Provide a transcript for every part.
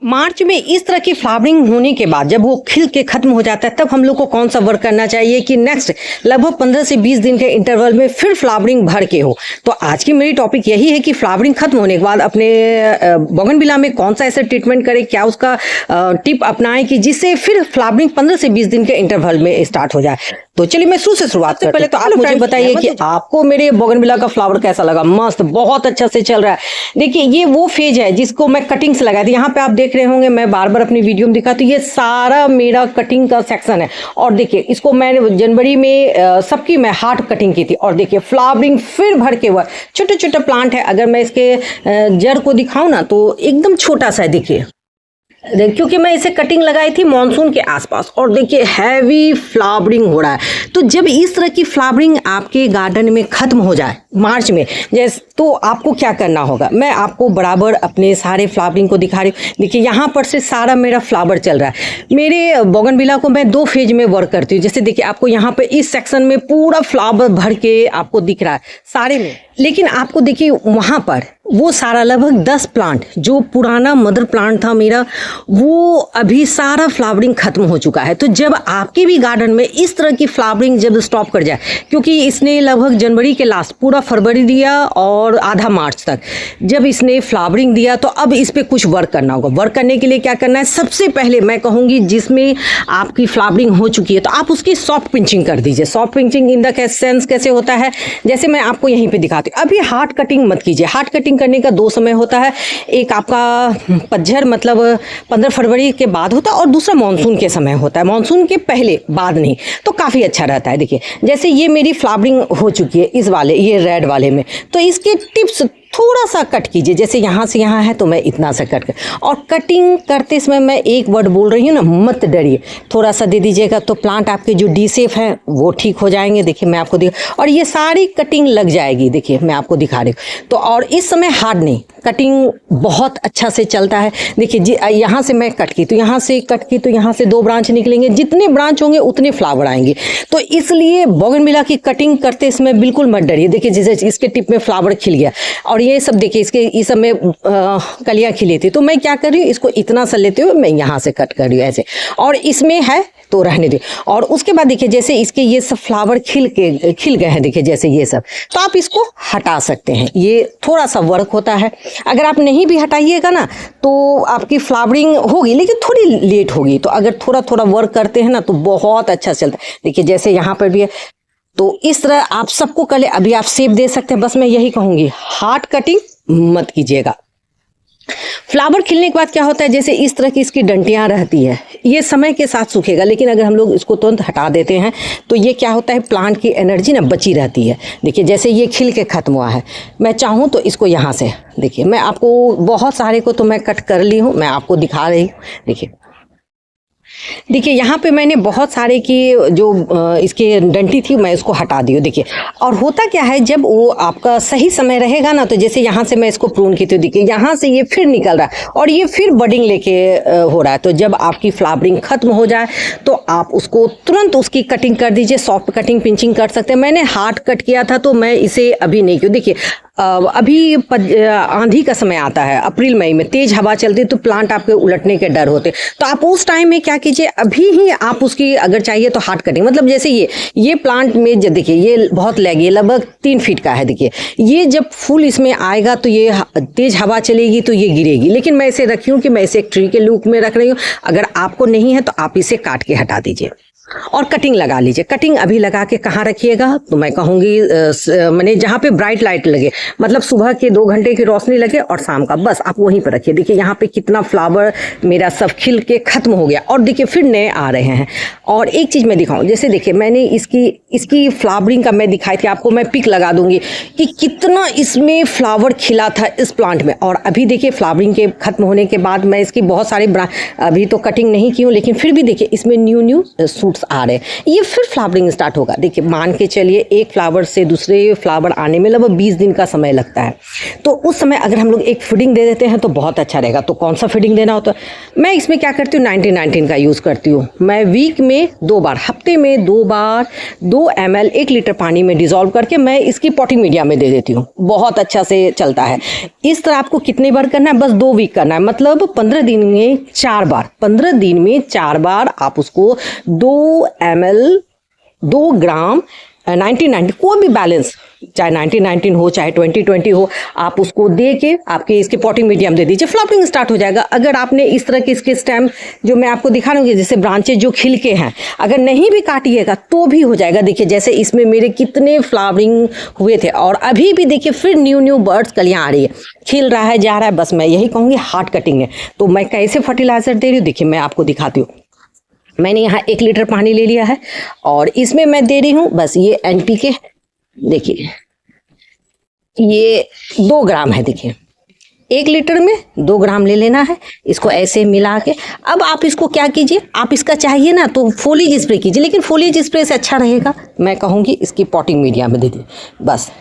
मार्च में इस तरह की फ्लावरिंग होने के बाद जब वो खिल के खत्म हो जाता है तब हम लोग को कौन सा वर्क करना चाहिए कि नेक्स्ट लगभग 15 से 20 दिन के इंटरवल में फिर फ्लावरिंग भर के हो। तो आज की मेरी टॉपिक यही है कि फ्लावरिंग खत्म होने के बाद अपने बोगनविला में कौन सा ऐसे ट्रीटमेंट करें, क्या उसका टिप अपनाएं कि जिससे फिर फ्लावरिंग 15 से 20 दिन के इंटरवल में स्टार्ट हो जाए। तो चलिए मैं शुरू से शुरुआत करते पहले तो आप मुझे बताइए कि आपको मेरे बोगनविला का फ्लावर कैसा लगा। मस्त, बहुत अच्छा से चल रहा है। देखिए ये वो फेज है जिसको मैं कटिंग से लगाई थी। यहाँ पे आप देख रहे होंगे, मैं बार बार अपनी वीडियो में दिखाती हूँ, ये सारा मेरा कटिंग का सेक्शन है। और देखिए इसको मैं जनवरी में सबकी मैं हार्ट कटिंग की थी और देखिए फ्लावरिंग फिर भर के हुआ। छोटे छोटे प्लांट है। अगर मैं इसके जड़ को दिखाऊं ना तो एकदम छोटा सा है। देखिए क्योंकि मैं इसे कटिंग लगाई थी मॉनसून के आसपास और देखिए हैवी फ्लावरिंग हो रहा है। तो जब इस तरह की फ्लावरिंग आपके गार्डन में खत्म हो जाए मार्च में जैसे, तो आपको क्या करना होगा, मैं आपको बराबर अपने सारे फ्लावरिंग को दिखा रही हूँ। देखिए यहाँ पर से सारा मेरा फ्लावर चल रहा है। मेरे बोगनविला को मैं 2 फेज में वर्क करती हूँ। जैसे देखिए आपको यहाँ पे इस सेक्शन में पूरा फ्लावर भर के आपको दिख रहा है सारे में, लेकिन आपको देखिए वहाँ पर वो सारा लगभग 10 प्लांट जो पुराना मदर प्लांट था मेरा, वो अभी सारा फ्लावरिंग खत्म हो चुका है। तो जब आपके भी गार्डन में इस तरह की फ्लावरिंग जब स्टॉप कर जाए, क्योंकि इसने लगभग जनवरी के लास्ट पूरा फरवरी दिया और आधा मार्च तक जब इसने फ्लावरिंग दिया, तो अब इस पर कुछ वर्क करना होगा। वर्क करने के लिए क्या करना है, सबसे पहले मैं कहूँगी जिसमें आपकी फ्लावरिंग हो चुकी है तो आप उसकी सॉफ्ट पिंचिंग कर दीजिए। Soft pinching in the sense कैसे होता है, जैसे मैं आपको यहीं पे दिखाती हूँ। अभी हार्ड कटिंग मत कीजिए। हार्ड कटिंग करने का 2 समय होता है, एक आपका पतझड़ मतलब 15 फरवरी के बाद होता है और दूसरा मानसून के समय होता है। मानसून के पहले बाद नहीं, तो काफ़ी अच्छा रहता है। देखिए जैसे ये मेरी फ्लावरिंग हो चुकी है इस वाले ये रेड वाले में, तो इसके टिप्स थोड़ा सा कट कीजिए। जैसे यहाँ से यहाँ है तो मैं इतना सा कट कर, और कटिंग करते समय मैं एक वर्ड बोल रही हूँ ना, मत डरिए, थोड़ा सा दे दीजिएगा तो प्लांट आपके जो डी शेप हैं वो ठीक हो जाएंगे। देखिए मैं आपको और ये सारी कटिंग लग जाएगी। देखिए मैं आपको दिखा रही हूँ। तो और इस समय हार्ड नहीं, कटिंग बहुत अच्छा से चलता है। देखिए यहाँ से मैं कट की तो यहाँ से कट की तो यहाँ से 2 ब्रांच निकलेंगे। जितने ब्रांच होंगे उतने फ्लावर आएंगे। तो इसलिए बोगनविला की कटिंग करते समय बिल्कुल मत डरिए। देखिए जैसे इसके टिप में फ्लावर खिल गया और ये सब देखिए इसके इस सब में कलियां खिली थी, तो मैं क्या कर रही हूँ, इसको इतना सा लेते हुए मैं यहाँ से कट कर रही हूँ ऐसे, और इसमें है तो रहने दे। और उसके बाद देखिए जैसे इसके ये सब फ्लावर खिल गए हैं, देखिए जैसे ये सब, तो आप इसको हटा सकते हैं। ये थोड़ा सा वर्क होता है। अगर आप नहीं भी हटाइएगा ना तो आपकी फ्लावरिंग होगी लेकिन थोड़ी लेट होगी। तो अगर थोड़ा थोड़ा वर्क करते हैं ना तो बहुत अच्छा चलता है। देखिए जैसे यहाँ पर भी है, तो इस तरह आप सबको कर ले। अभी आप शेप दे सकते हैं। बस मैं यही कहूँगी, हार्ड कटिंग मत कीजिएगा। फ्लावर खिलने के बाद क्या होता है, जैसे इस तरह की इसकी डंटियां रहती है, ये समय के साथ सूखेगा, लेकिन अगर हम लोग इसको तुरंत हटा देते हैं तो ये क्या होता है, प्लांट की एनर्जी ना बची रहती है। देखिए जैसे ये खिल के ख़त्म हुआ है, मैं चाहूँ तो इसको यहाँ से देखिए, मैं आपको बहुत सारे को तो मैं कट कर ली हूँ, मैं आपको दिखा रही हूँ। देखिए यहाँ पे मैंने बहुत सारे की जो इसकी डंटी थी मैं इसको हटा दी हूँ। देखिए और होता क्या है, जब वो आपका सही समय रहेगा ना, तो जैसे यहाँ से मैं इसको प्रून की थी, देखिए यहाँ से ये फिर निकल रहा है और ये फिर बडिंग लेके हो रहा है। तो जब आपकी फ्लावरिंग खत्म हो जाए तो आप उसको तुरंत उसकी कटिंग कर दीजिए। सॉफ्ट कटिंग पिंचिंग कर सकते हैं। मैंने हार्ड कट किया था तो मैं इसे अभी नहीं क्यों। देखिए अभी आंधी का समय आता है, अप्रैल मई में तेज हवा चलती है तो प्लांट आपके उलटने के डर होते, तो आप उस टाइम में क्या कीजिए, अभी ही आप उसकी अगर चाहिए तो हार्ड कटिंग, मतलब जैसे ये प्लांट में देखिए ये बहुत लैगी, लगभग 3 फीट का है। देखिए ये जब फूल इसमें आएगा तो ये तेज हवा चलेगी तो ये गिरेगी, लेकिन मैं इसे रखी हूँ कि मैं इसे एक ट्री के लुक में रख रही हूँ। अगर आपको नहीं है तो आप इसे काट के हटा दीजिए और कटिंग लगा लीजिए। कटिंग अभी लगा के कहाँ रखिएगा, तो मैं कहूँगी मैंने जहाँ पे ब्राइट लाइट लगे, मतलब सुबह के 2 घंटे की रोशनी लगे और शाम का, बस आप वहीं पर रखिए। देखिए यहाँ पे कितना फ्लावर मेरा सब खिल के ख़त्म हो गया और देखिए फिर नए आ रहे हैं। और एक चीज़ मैं दिखाऊँ, जैसे देखिए मैंने इसकी फ्लावरिंग का मैं दिखाई थी आपको, मैं पिक लगा दूंगी कि कितना इसमें फ्लावर खिला था इस प्लांट में। और अभी देखिए फ्लावरिंग के ख़त्म होने के बाद मैं इसकी बहुत सारे अभी तो कटिंग नहीं की हूँ, लेकिन फिर भी देखिए इसमें न्यू सूट फ्लावर्स आ रहे हैं, ये फिर फ्लावरिंग स्टार्ट होगा। देखिए मान के चलिए एक फ्लावर से दूसरे फ्लावर आने में लगभग 20 दिन का समय लगता है, तो उस समय अगर हम लोग एक फीडिंग दे देते हैं तो बहुत अच्छा रहेगा। तो कौन सा फीडिंग देना होता है, मैं इसमें क्या करती हूँ 1919 का यूज़ करती हूँ। मैं वीक में 2 बार, हफ्ते में 2 बार 2 ml 1 लीटर पानी में डिज़ोल्व करके मैं इसकी पॉटिंग मीडिया में दे देती हूँ, बहुत अच्छा से चलता है। इस तरह आपको कितने बार करना है, बस 2 वीक करना है, मतलब 15 दिन में 4 बार, 15 दिन में 4 बार आप उसको 2 ml 2 ग्राम 1919 कोई भी बैलेंस, चाहे 1919 हो चाहे 2020 हो, आप उसको दे के आपके इसके पॉटिंग मीडियम दे दीजिए, फ्लावरिंग स्टार्ट हो जाएगा। अगर आपने इस तरह के इसके स्टेम जो मैं आपको दिखा रही हूँ जैसे ब्रांचेज जो खिल के हैं, अगर नहीं भी काटिएगा तो भी हो जाएगा। देखिए जैसे इसमें मेरे कितने फ्लावरिंग हुए थे और अभी भी देखिए फिर न्यू बर्ड्स कलियाँ आ रही है, खिल रहा है, जा रहा है। बस मैं यही कहूँगी हार्ड कटिंग है। तो मैं कैसे फर्टिलाइजर दे रही हूँ, देखिए मैं आपको दिखाती हूँ। मैंने यहाँ 1 लीटर पानी ले लिया है और इसमें मैं दे रही हूँ बस ये NPK, देखिए ये 2 ग्राम है। देखिए 1 लीटर में 2 ग्राम ले लेना है, इसको ऐसे मिला के। अब आप इसको क्या कीजिए, आप इसका चाहिए ना तो फोलिज स्प्रे कीजिए, लेकिन फोलिज स्प्रे से अच्छा रहेगा मैं कहूँगी इसकी पॉटिंग मीडिया में दे दिए बस,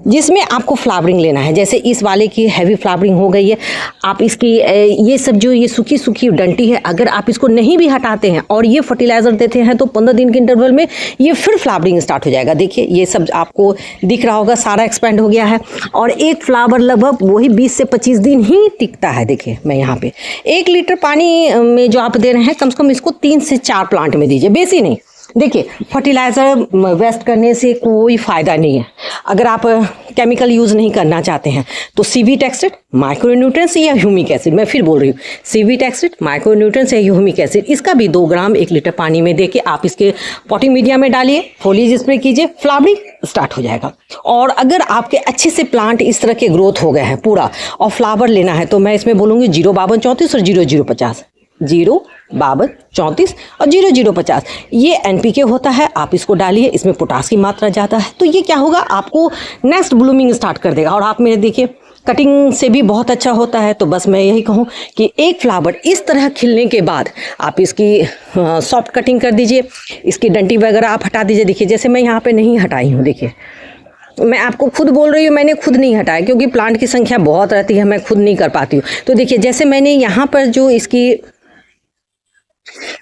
जिसमें आपको फ्लावरिंग लेना है। जैसे इस वाले की हैवी फ्लावरिंग हो गई है, आप इसकी ये सब जो ये सूखी सूखी डंटी है, अगर आप इसको नहीं भी हटाते हैं और ये फर्टिलाइज़र देते हैं तो 15 दिन के इंटरवल में ये फिर फ्लावरिंग स्टार्ट हो जाएगा। देखिए ये सब आपको दिख रहा होगा, सारा एक्सपेंड हो गया है और एक फ्लावर लगभग वही 20 से 25 दिन ही टिकता है। देखिए मैं यहाँ पे 1 लीटर पानी में जो आप दे रहे हैं, कम से कम इसको 3 से 4 प्लांट में दीजिए, बेसी नहीं। देखिए फर्टिलाइज़र वेस्ट करने से कोई फ़ायदा नहीं है। अगर आप केमिकल यूज़ नहीं करना चाहते हैं तो सीवीट एक्सट्रैक्ट, माइक्रोन्यूट्रिएंट्स या ह्यूमिक एसिड, मैं फिर बोल रही हूँ सीवीट एक्सट्रैक्ट, माइक्रोन्यूट्रिएंट्स या ह्यूमिक एसिड, इसका भी 2 ग्राम 1 लीटर पानी में देके आप इसके पॉटिंग मीडिया में डालिए, फोलिज स्प्रे कीजिए, फ्लावरिंग स्टार्ट हो जाएगा। और अगर आपके अच्छे से प्लांट इस तरह के ग्रोथ हो गए हैं पूरा और फ्लावर लेना है तो मैं इसमें बोलूँगी 05234 और 0050, 05234 और 0050 ये NPK होता है। आप इसको डालिए, इसमें पोटास की मात्रा ज़्यादा है, तो ये क्या होगा आपको नेक्स्ट ब्लूमिंग स्टार्ट कर देगा। और आप मेरे देखिए कटिंग से भी बहुत अच्छा होता है। तो बस मैं यही कहूँ कि एक फ्लावर इस तरह खिलने के बाद आप इसकी सॉफ्ट कटिंग कर दीजिए, इसकी डंटी वगैरह आप हटा दीजिए। देखिए जैसे मैं यहाँ पे नहीं हटाई हूँ, देखिए मैं आपको खुद बोल रही हूँ, मैंने खुद नहीं हटाया क्योंकि प्लांट की संख्या बहुत रहती है, मैं खुद नहीं कर पाती हूँ। तो देखिए जैसे मैंने यहाँ पर जो इसकी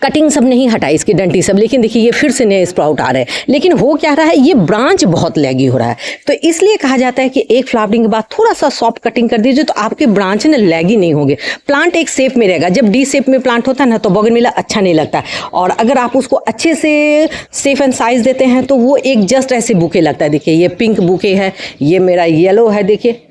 कटिंग सब नहीं हटाई, इसकी डंटी सब, लेकिन देखिए ये फिर से नए स्प्राउट आ रहे हैं। लेकिन हो क्या रहा है, ये ब्रांच बहुत लैगी हो रहा है। तो इसलिए कहा जाता है कि एक फ्लावरिंग के बाद थोड़ा सा सॉफ्ट कटिंग कर दीजिए तो आपके ब्रांच ना लैगी नहीं होंगे, प्लांट एक शेप में रहेगा। जब डी शेप में प्लांट होता है ना तो बोगनविला अच्छा नहीं लगता है, और अगर आप उसको अच्छे से शेप एंड साइज देते हैं तो वो एक जस्ट ऐसे बुके लगता है। देखिए ये पिंक बुके है, ये मेरा येलो है। देखिए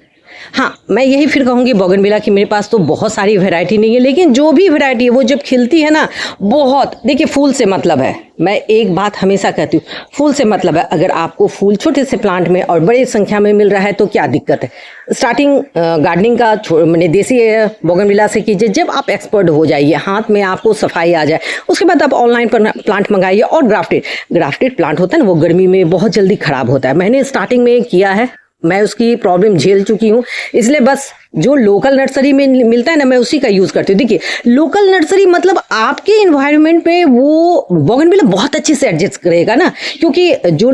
हाँ, मैं यही फिर कहूँगी बोगनविला की मेरे पास तो बहुत सारी वैरायटी नहीं है, लेकिन जो भी वैरायटी है वो जब खिलती है ना बहुत, देखिए फूल से मतलब है। मैं एक बात हमेशा कहती हूँ, फूल से मतलब है। अगर आपको फूल छोटे से प्लांट में और बड़ी संख्या में मिल रहा है तो क्या दिक्कत है। स्टार्टिंग गार्डनिंग का मैंने देसी बोगनविला से कीजिए, जब आप एक्सपर्ट हो जाइए, हाथ में आपको सफाई आ जाए, उसके बाद आप ऑनलाइन पर प्लांट मंगाइए। और ग्राफ्टेड प्लांट होता है ना, वो गर्मी में बहुत जल्दी ख़राब होता है। मैंने स्टार्टिंग में किया है, मैं उसकी प्रॉब्लम झेल चुकी हूँ, इसलिए बस जो लोकल नर्सरी में मिलता है ना मैं उसी का यूज़ करती हूँ। देखिए लोकल नर्सरी मतलब आपके इन्वायरमेंट में वो बोगनविला बहुत अच्छे से एडजस्ट करेगा ना, क्योंकि जो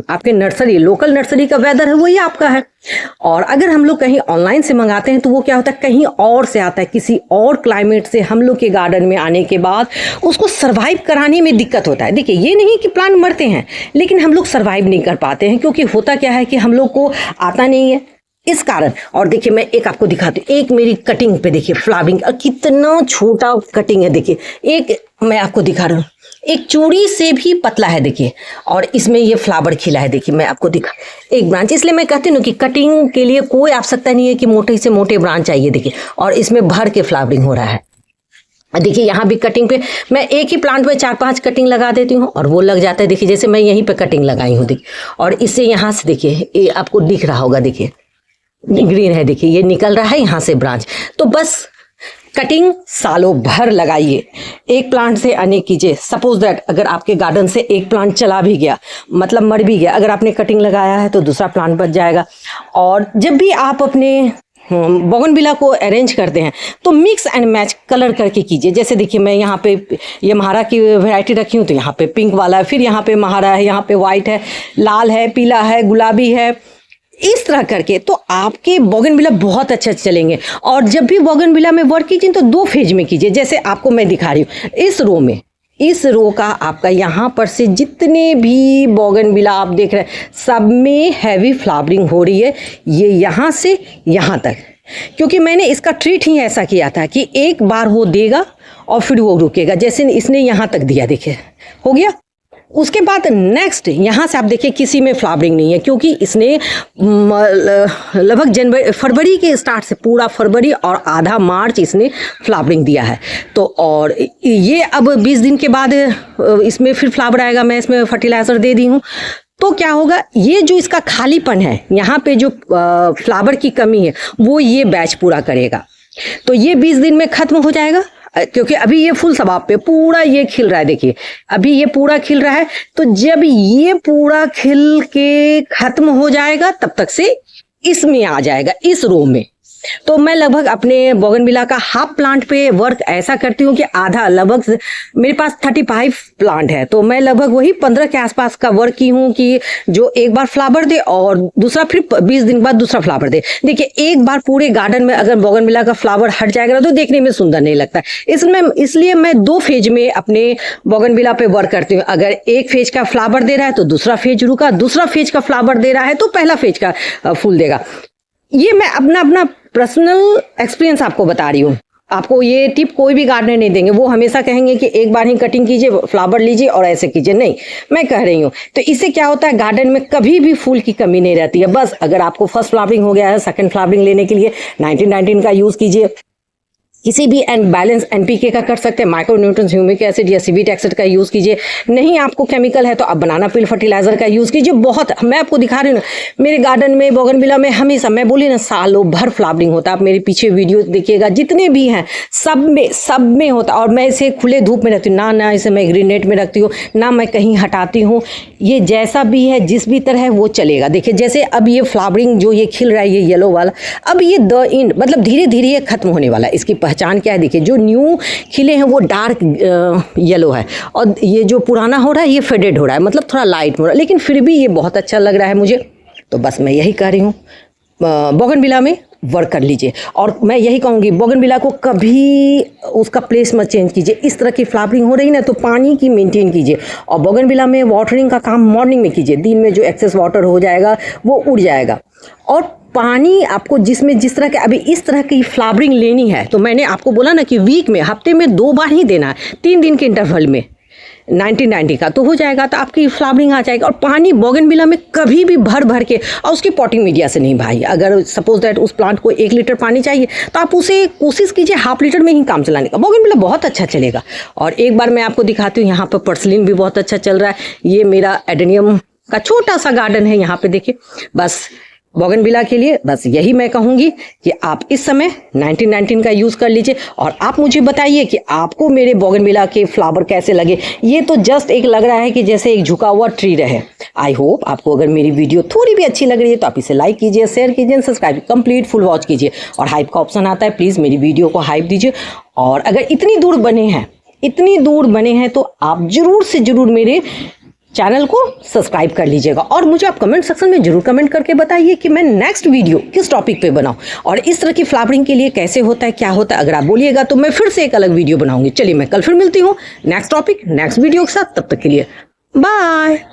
आपके नर्सरी लोकल नर्सरी का वेदर है वही आपका है। और अगर हम लोग कहीं ऑनलाइन से मंगाते हैं तो वो क्या होता है, कहीं और से आता है, किसी और क्लाइमेट से हम लोग के गार्डन में आने के बाद उसको सर्वाइव कराने में दिक्कत होता है। देखिए ये नहीं कि प्लांट मरते हैं, लेकिन हम लोग सर्वाइव नहीं कर पाते हैं, क्योंकि होता क्या है कि हम लोग को आता नहीं है इस कारण। और देखिए मैं एक आपको दिखाती हूँ, एक मेरी कटिंग पे देखिए फ्लावरिंग, और कितना छोटा कटिंग है। देखिए एक मैं आपको दिखा रहा हूँ, एक चूड़ी से भी पतला है देखिए, और इसमें ये फ्लावर खिला है। देखिए मैं आपको दिखा एक ब्रांच, इसलिए मैं कहती हूँ कि कटिंग के लिए कोई आवश्यकता नहीं है कि मोटे से मोटे ब्रांच चाहिए। देखिए और इसमें भर के फ्लावरिंग हो रहा है। देखिए यहाँ भी कटिंग पे मैं एक ही प्लांट में 4-5 कटिंग लगा देती हूँ और वो लग जाता है। देखिए जैसे मैं यहीं पे कटिंग लगाई हूँ, देखिए, और इससे यहाँ से देखिए ये आपको दिख रहा होगा, देखिए ग्रीन है, देखिए ये निकल रहा है यहाँ से ब्रांच। तो बस कटिंग सालों भर लगाइए, एक प्लांट से अनेक कीजिए। सपोज दैट अगर आपके गार्डन से एक प्लांट चला भी गया, मतलब मर भी गया, अगर आपने कटिंग लगाया है तो दूसरा प्लांट बच जाएगा। और जब भी आप अपने बोगनविला को अरेंज करते हैं तो मिक्स एंड मैच कलर करके कीजिए। जैसे देखिए मैं यहाँ पे ये महारा की वैरायटी रखी हूँ, तो यहाँ पे पिंक वाला है, फिर यहाँ पे महारा है, यहाँ पे वाइट है, लाल है, पीला है, गुलाबी है, इस तरह करके तो आपके बोगनविला बहुत अच्छा चलेंगे। और जब भी बोगनविला में वर्क कीजिए तो 2 फेज में कीजिए। जैसे आपको मैं दिखा रही हूँ इस रो में, इस रो का आपका यहाँ पर से जितने भी बोगनविला आप देख रहे हैं सब में हैवी फ्लावरिंग हो रही है, ये यहाँ से यहाँ तक, क्योंकि मैंने इसका ट्रीट ही ऐसा किया था कि एक बार वो देगा और फिर वो रुकेगा। जैसे इसने यहाँ तक दिया, देखिए हो गया। उसके बाद नेक्स्ट यहाँ से आप देखिए किसी में फ्लावरिंग नहीं है, क्योंकि इसने लगभग फरवरी के स्टार्ट से पूरा फरवरी और आधा मार्च इसने फ्लावरिंग दिया है। तो और ये अब 20 दिन के बाद इसमें फिर फ्लावर आएगा। मैं इसमें फर्टिलाइज़र दे दी हूँ, तो क्या होगा, ये जो इसका खालीपन है, यहाँ पे जो फ्लावर की कमी है वो ये बैच पूरा करेगा। तो ये 20 दिन में ख़त्म हो जाएगा, क्योंकि अभी ये फुल सबाब पे पूरा ये खिल रहा है। देखिए अभी ये पूरा खिल रहा है, तो जब ये पूरा खिल के खत्म हो जाएगा तब तक से इसमें आ जाएगा, इस रो में। तो मैं लगभग अपने बोगनविला का हाफ प्लांट पे वर्क ऐसा करती हूँ कि आधा, लगभग मेरे पास 35 प्लांट है, तो मैं लगभग वही 15 के आसपास का वर्क की हूँ कि जो एक बार फ्लावर दे और दूसरा फिर 20 दिन बाद दूसरा फ्लावर दे। देखिए एक बार पूरे गार्डन में अगर बोगनविला का फ्लावर हट जाएगा तो देखने में सुंदर नहीं लगता। इसलिए मैं 2 फेज में अपने बोगनविला पे वर्क करती हूँ। अगर एक फेज का फ्लावर दे रहा है तो दूसरा फेज रुका, दूसरा फेज का फ्लावर दे रहा है तो पहला फेज का फूल देगा। ये मैं अपना पर्सनल एक्सपीरियंस आपको बता रही हूँ। आपको ये टिप कोई भी गार्डनर नहीं देंगे, वो हमेशा कहेंगे कि एक बार ही कटिंग कीजिए, फ्लावर लीजिए और ऐसे कीजिए। नहीं, मैं कह रही हूँ। तो इससे क्या होता है, गार्डन में कभी भी फूल की कमी नहीं रहती है। बस अगर आपको फर्स्ट फ्लावरिंग हो गया है, सेकंड फ्लावरिंग लेने के लिए 1919 का यूज़ कीजिए। किसी भी एंड बैलेंस एनपीके का कर सकते हैं, माइक्रो न्यूट्रंस, ह्यूमिक एसिड या सीविट एक्सिड का यूज़ कीजिए। नहीं आपको केमिकल है तो आप बनाना पील फर्टिलाइजर का यूज़ कीजिए। बहुत, मैं आपको दिखा रही हूँ ना, मेरे गार्डन में बोगनविला में हमेशा, मैं बोली ना, सालों भर फ्लावरिंग होता है। आप मेरे पीछे वीडियो देखिएगा, जितने भी हैं सब में होता। और मैं इसे खुले धूप में रखती हूँ ना इसे मैं ग्रीन नेट में रखती हूँ, ना मैं कहीं हटाती हूँ। ये जैसा भी है, जिस भी तरह है वो चलेगा। देखिए जैसे अब ये फ्लावरिंग जो ये खिल रहा है, ये येलो वाला, अब ये द इंड मतलब धीरे धीरे ये खत्म होने वाला है। इसकी पहचान क्या है, देखिए जो न्यू खिले हैं वो डार्क येलो है, और ये जो पुराना हो रहा है ये फेडेड हो रहा है, मतलब थोड़ा लाइट हो रहा है, लेकिन फिर भी ये बहुत अच्छा लग रहा है मुझे। तो बस मैं यही कह रही हूँ, बोगनविला में वर्क कर लीजिए। और मैं यही कहूँगी, बोगनविला को कभी उसका प्लेस मत चेंज कीजिए। इस तरह की फ्लावरिंग हो रही ना, तो पानी की मेंटेन कीजिए। और बोगनविला में वाटरिंग का काम मॉर्निंग में कीजिए, दिन में जो एक्सेस वाटर हो जाएगा वो उड़ जाएगा। और पानी आपको जिस तरह के अभी इस तरह की फ्लावरिंग लेनी है, तो मैंने आपको बोला ना कि वीक में, हफ्ते में 2 बार ही देना है, 3 दिन के इंटरवल में 1990 का, तो हो जाएगा, तो आपकी फ्लावरिंग आ जाएगी। और पानी बोगनविला में कभी भी भर के, और उसकी पॉटिंग मीडिया से नहीं भाई। अगर सपोज दैट उस प्लांट को 1 लीटर पानी चाहिए तो आप उसे कोशिश कीजिए ½ लीटर में ही काम चलाने का, बोगनविला बहुत अच्छा चलेगा। और एक बार मैं आपको दिखाती हूँ, यहाँ पर पर्सलिन भी बहुत अच्छा चल रहा है। ये मेरा एडेनियम का छोटा सा गार्डन है, यहाँ पे देखिए। बस बोगनविला के लिए बस यही मैं कहूँगी कि आप इस समय 1919 का यूज़ कर लीजिए। और आप मुझे बताइए कि आपको मेरे बोगनविला के फ्लावर कैसे लगे। ये तो जस्ट एक लग रहा है कि जैसे एक झुका हुआ ट्री रहे। आई होप आपको अगर मेरी वीडियो थोड़ी भी अच्छी लग रही है तो आप इसे लाइक कीजिए, शेयर कीजिए, सब्सक्राइब कंप्लीट फुल वॉच कीजिए। और हाइप का ऑप्शन आता है, प्लीज़ मेरी वीडियो को हाइप दीजिए। और अगर इतनी दूर बने हैं तो आप ज़रूर से ज़रूर मेरे चैनल को सब्सक्राइब कर लीजिएगा। और मुझे आप कमेंट सेक्शन में जरूर कमेंट करके बताइए कि मैं नेक्स्ट वीडियो किस टॉपिक पे बनाऊं, और इस तरह की फ्लावरिंग के लिए कैसे होता है, क्या होता है। अगर आप बोलिएगा तो मैं फिर से एक अलग वीडियो बनाऊंगी। चलिए मैं कल फिर मिलती हूँ नेक्स्ट टॉपिक नेक्स्ट वीडियो के साथ। तब तक के लिए बाय।